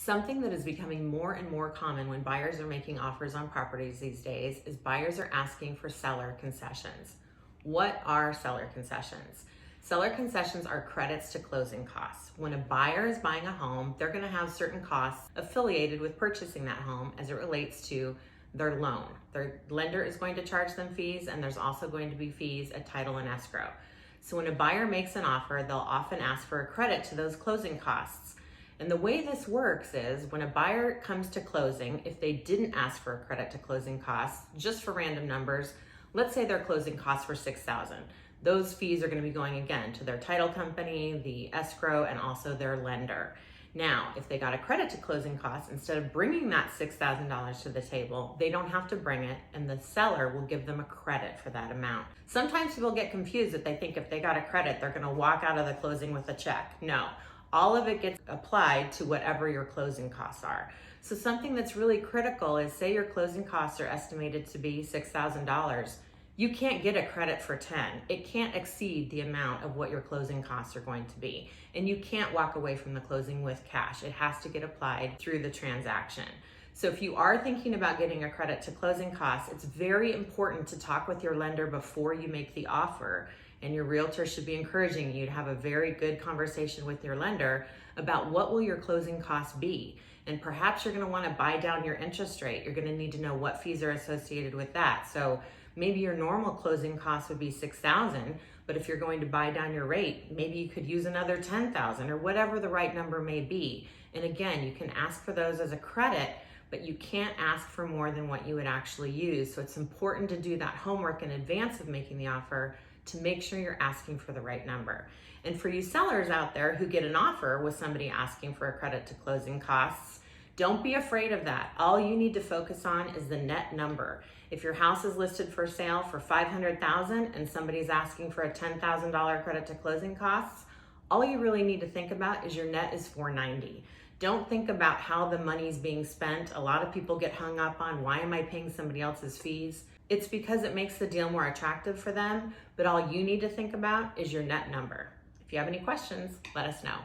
Something that is becoming more and more common when buyers are making offers on properties these days is buyers are asking for seller concessions. What are seller concessions? Seller concessions are credits to closing costs. When a buyer is buying a home, they're going to have certain costs affiliated with purchasing that home as it relates to their loan. Their lender is going to charge them fees, and there's also going to be fees at title and escrow. So when a buyer makes an offer, they'll often ask for a credit to those closing costs. And the way this works is when a buyer comes to closing, if they didn't ask for a credit to closing costs, just for random numbers, let's say their closing costs were $6,000. Those fees are going to be going again to their title company, the escrow, and also their lender. Now, if they got a credit to closing costs, instead of bringing that $6,000 to the table, they don't have to bring it, and the seller will give them a credit for that amount. Sometimes people get confused that they think if they got a credit, they're going to walk out of the closing with a check. No. All of it gets applied to whatever your closing costs are. So something that's really critical is, say your closing costs are estimated to be $6,000. You can't get a credit for 10. It can't exceed the amount of what your closing costs are going to be. And you can't walk away from the closing with cash. It has to get applied through the transaction. So if you are thinking about getting a credit to closing costs, it's very important to talk with your lender before you make the offer. And your realtor should be encouraging you to have a very good conversation with your lender about what will your closing costs be. And perhaps you're going to want to buy down your interest rate. You're going to need to know what fees are associated with that. So maybe your normal closing cost would be $6,000, but if you're going to buy down your rate, maybe you could use another $10,000 or whatever the right number may be. And again, you can ask for those as a credit, but you can't ask for more than what you would actually use. So it's important to do that homework in advance of making the offer to make sure you're asking for the right number. And for you sellers out there who get an offer with somebody asking for a credit to closing costs, don't be afraid of that. All you need to focus on is the net number. If your house is listed for sale for $500,000 and somebody's asking for a $10,000 credit to closing costs, all you really need to think about is your net is $490. Don't think about how the money's being spent. A lot of people get hung up on, why am I paying somebody else's fees? It's because it makes the deal more attractive for them, but all you need to think about is your net number. If you have any questions, let us know.